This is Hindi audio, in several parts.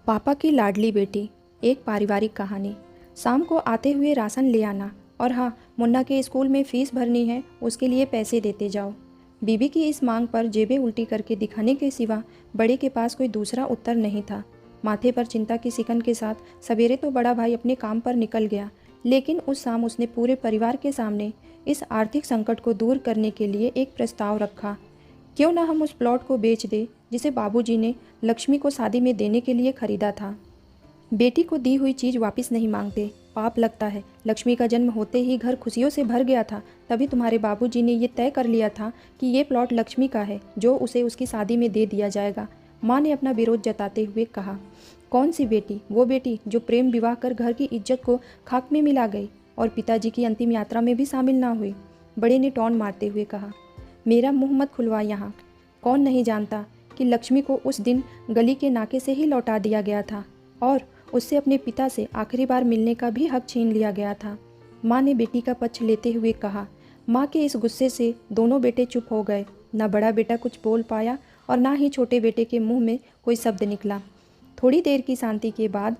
पापा की लाडली बेटी। एक पारिवारिक कहानी। शाम को आते हुए राशन ले आना, और हाँ, मुन्ना के स्कूल में फ़ीस भरनी है, उसके लिए पैसे देते जाओ। बीबी की इस मांग पर जेबें उल्टी करके दिखाने के सिवा बड़े के पास कोई दूसरा उत्तर नहीं था। माथे पर चिंता की सिकन के साथ सवेरे तो बड़ा भाई अपने काम पर निकल गया, लेकिन उस शाम उसने पूरे परिवार के सामने इस आर्थिक संकट को दूर करने के लिए एक प्रस्ताव रखा। क्यों ना हम उस प्लॉट को बेच दें जिसे बाबूजी ने लक्ष्मी को शादी में देने के लिए खरीदा था। बेटी को दी हुई चीज़ वापस नहीं मांगते, पाप लगता है। लक्ष्मी का जन्म होते ही घर खुशियों से भर गया था, तभी तुम्हारे बाबूजी ने ये तय कर लिया था कि ये प्लॉट लक्ष्मी का है, जो उसे उसकी शादी में दे दिया जाएगा। माँ ने अपना विरोध जताते हुए कहा। कौन सी बेटी? वो बेटी जो प्रेम विवाह कर घर की इज्जत को खाक में मिला गई और पिताजी की अंतिम यात्रा में भी शामिल ना हुई। बड़े ने टौन मारते हुए कहा। मेरा मुंह मत खुलवा यहाँ। कौन नहीं जानता कि लक्ष्मी को उस दिन गली के नाके से ही लौटा दिया गया था और उससे अपने पिता से आखिरी बार मिलने का भी हक छीन लिया गया था। माँ ने बेटी का पक्ष लेते हुए कहा। माँ के इस गुस्से से दोनों बेटे चुप हो गए। न बड़ा बेटा कुछ बोल पाया और ना ही छोटे बेटे के मुंह में कोई शब्द निकला। थोड़ी देर की शांति के बाद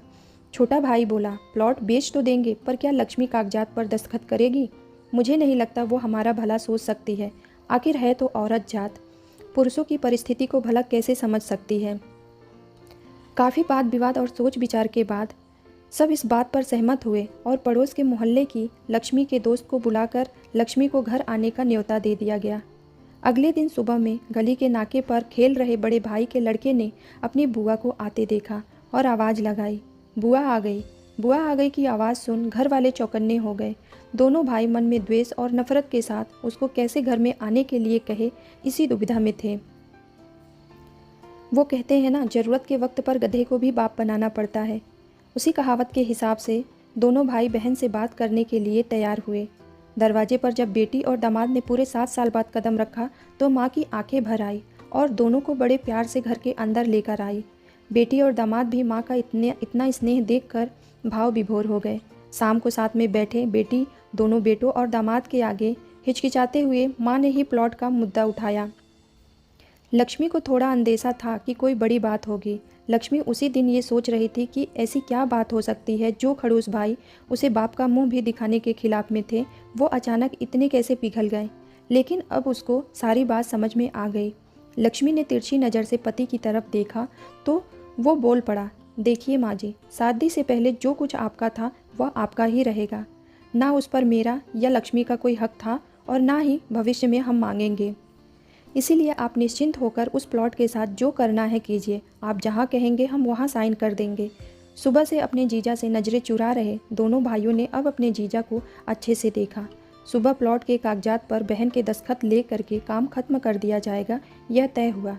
छोटा भाई बोला, प्लॉट बेच तो देंगे, पर क्या लक्ष्मी कागजात पर दस्तखत करेगी? मुझे नहीं लगता वो हमारा भला सोच सकती है। आखिर है तो औरत जात, पुरुषों की परिस्थिति को भला कैसे समझ सकती है? काफ़ी वाद विवाद और सोच विचार के बाद सब इस बात पर सहमत हुए और पड़ोस के मोहल्ले की लक्ष्मी के दोस्त को बुलाकर लक्ष्मी को घर आने का न्योता दे दिया गया। अगले दिन सुबह में गली के नाके पर खेल रहे बड़े भाई के लड़के ने अपनी बुआ को आते देखा और आवाज़ लगाई, बुआ आ गई। बुआ आ गई की आवाज़ सुन घर वाले चौकन्ने हो गए। दोनों भाई मन में द्वेष और नफरत के साथ उसको कैसे घर में आने के लिए कहे, इसी दुविधा में थे। वो कहते हैं ना, ज़रूरत के वक्त पर गधे को भी बाप बनाना पड़ता है। उसी कहावत के हिसाब से दोनों भाई बहन से बात करने के लिए तैयार हुए। दरवाजे पर जब बेटी और दामाद ने पूरे 7 साल बाद कदम रखा तो माँ की आंखें भर आई और दोनों को बड़े प्यार से घर के अंदर लेकर आई। बेटी और दामाद भी माँ का इतना स्नेह देखकर भाव विभोर हो गए। शाम को साथ में बैठे बेटी दोनों बेटों और दामाद के आगे हिचकिचाते हुए माँ ने ही प्लॉट का मुद्दा उठाया। लक्ष्मी को थोड़ा अंदेशा था कि कोई बड़ी बात होगी। लक्ष्मी उसी दिन ये सोच रही थी कि ऐसी क्या बात हो सकती है जो खड़ूस भाई उसे बाप का मुंह भी दिखाने के खिलाफ में थे, वो अचानक इतने कैसे पिघल गए। लेकिन अब उसको सारी बात समझ में आ गई। लक्ष्मी ने तिरछी नज़र से पति की तरफ देखा तो वो बोल पड़ा, देखिए माँ जी, शादी से पहले जो कुछ आपका था वह आपका ही रहेगा। ना उस पर मेरा या लक्ष्मी का कोई हक था और ना ही भविष्य में हम मांगेंगे। इसीलिए आप निश्चिंत होकर उस प्लॉट के साथ जो करना है कीजिए। आप जहाँ कहेंगे हम वहाँ साइन कर देंगे। सुबह से अपने जीजा से नज़रें चुरा रहे दोनों भाइयों ने अब अपने जीजा को अच्छे से देखा। सुबह प्लॉट के कागजात पर बहन के दस्तखत ले करके काम खत्म कर दिया जाएगा, यह तय हुआ।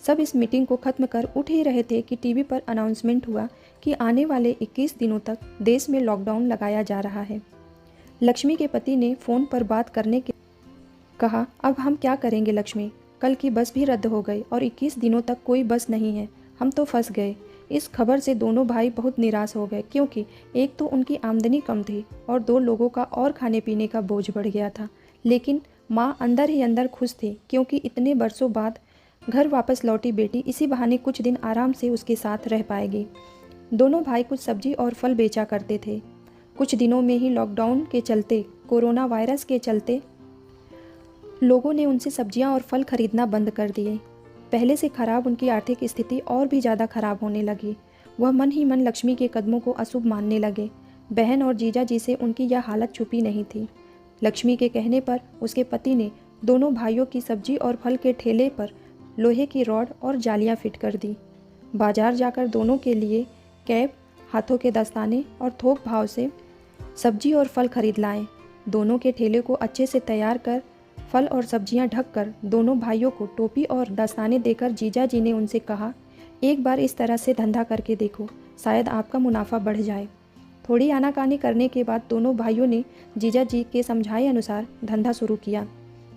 सब इस मीटिंग को खत्म कर उठ ही रहे थे कि टीवी पर अनाउंसमेंट हुआ कि आने वाले 21 दिनों तक देश में लॉकडाउन लगाया जा रहा है। लक्ष्मी के पति ने फ़ोन पर बात करने के कहा, अब हम क्या करेंगे लक्ष्मी? कल की बस भी रद्द हो गई और 21 दिनों तक कोई बस नहीं है। हम तो फंस गए। इस खबर से दोनों भाई बहुत निराश हो गए, क्योंकि एक तो उनकी आमदनी कम थी और 2 लोगों का और खाने पीने का बोझ बढ़ गया था। लेकिन माँ अंदर ही अंदर खुश थी, क्योंकि इतने बरसों बाद घर वापस लौटी बेटी इसी बहाने कुछ दिन आराम से उसके साथ रह पाएगी। दोनों भाई कुछ सब्जी और फल बेचा करते थे। कुछ दिनों में ही लॉकडाउन के चलते, कोरोना वायरस के चलते लोगों ने उनसे सब्जियां और फल खरीदना बंद कर दिए। पहले से खराब उनकी आर्थिक स्थिति और भी ज़्यादा खराब होने लगी। वह मन ही मन लक्ष्मी के कदमों को अशुभ मानने लगे। बहन और जीजा जी से उनकी यह हालत छुपी नहीं थी। लक्ष्मी के कहने पर उसके पति ने दोनों भाइयों की सब्जी और फल के ठेले पर लोहे की रॉड और जालियाँ फिट कर दी। बाजार जाकर दोनों के लिए कैप, हाथों के दस्ताने और थोक भाव से सब्जी और फल खरीद लाए। दोनों के ठेले को अच्छे से तैयार कर फल और सब्जियां ढककर दोनों भाइयों को टोपी और दस्ताने देकर जीजा जी ने उनसे कहा, एक बार इस तरह से धंधा करके देखो, शायद आपका मुनाफा बढ़ जाए। थोड़ी आनाकानी करने के बाद दोनों भाइयों ने जीजा जी के समझाए अनुसार धंधा शुरू किया।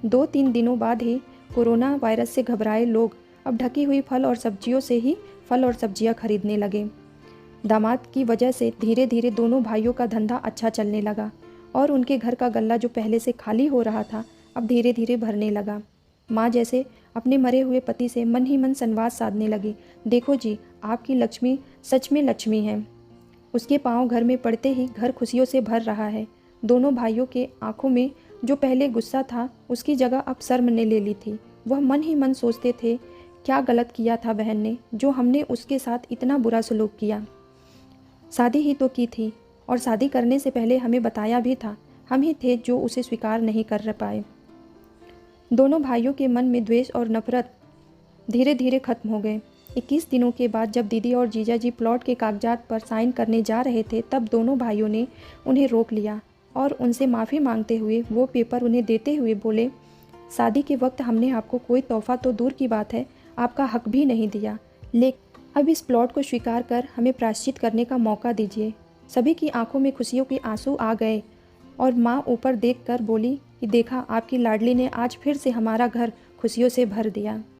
2-3 दिनों बाद ही कोरोना वायरस से घबराए लोग अब ढकी हुई फल और सब्जियों से ही फल और सब्जियां खरीदने लगे। दामाद की वजह से धीरे धीरे दोनों भाइयों का धंधा अच्छा चलने लगा और उनके घर का गल्ला जो पहले से खाली हो रहा था अब धीरे धीरे भरने लगा। माँ जैसे अपने मरे हुए पति से मन ही मन संवाद साधने लगी। देखो जी, आपकी लक्ष्मी सच में लक्ष्मी है। उसके पाँव घर में पड़ते ही घर खुशियों से भर रहा है। दोनों भाइयों के आंखों में जो पहले गुस्सा था उसकी जगह अब शर्म ने ले ली थी। वह मन ही मन सोचते थे, क्या गलत किया था बहन ने, जो हमने उसके साथ इतना बुरा सलूक किया। शादी ही तो की थी और शादी करने से पहले हमें बताया भी था। हम ही थे जो उसे स्वीकार नहीं कर पाए। दोनों भाइयों के मन में द्वेष और नफरत धीरे धीरे खत्म हो गए। 21 दिनों के बाद जब दीदी और जीजा जी प्लॉट के कागजात पर साइन करने जा रहे थे, तब दोनों भाइयों ने उन्हें रोक लिया और उनसे माफ़ी मांगते हुए वो पेपर उन्हें देते हुए बोले, शादी के वक्त हमने आपको कोई तोहफा तो दूर की बात है, आपका हक भी नहीं दिया, लेकिन अब इस प्लॉट को स्वीकार कर हमें प्रायश्चित करने का मौका दीजिए। सभी की आंखों में खुशियों के आंसू आ गए और माँ ऊपर देख कर बोली कि देखा, आपकी लाडली ने आज फिर से हमारा घर खुशियों से भर दिया।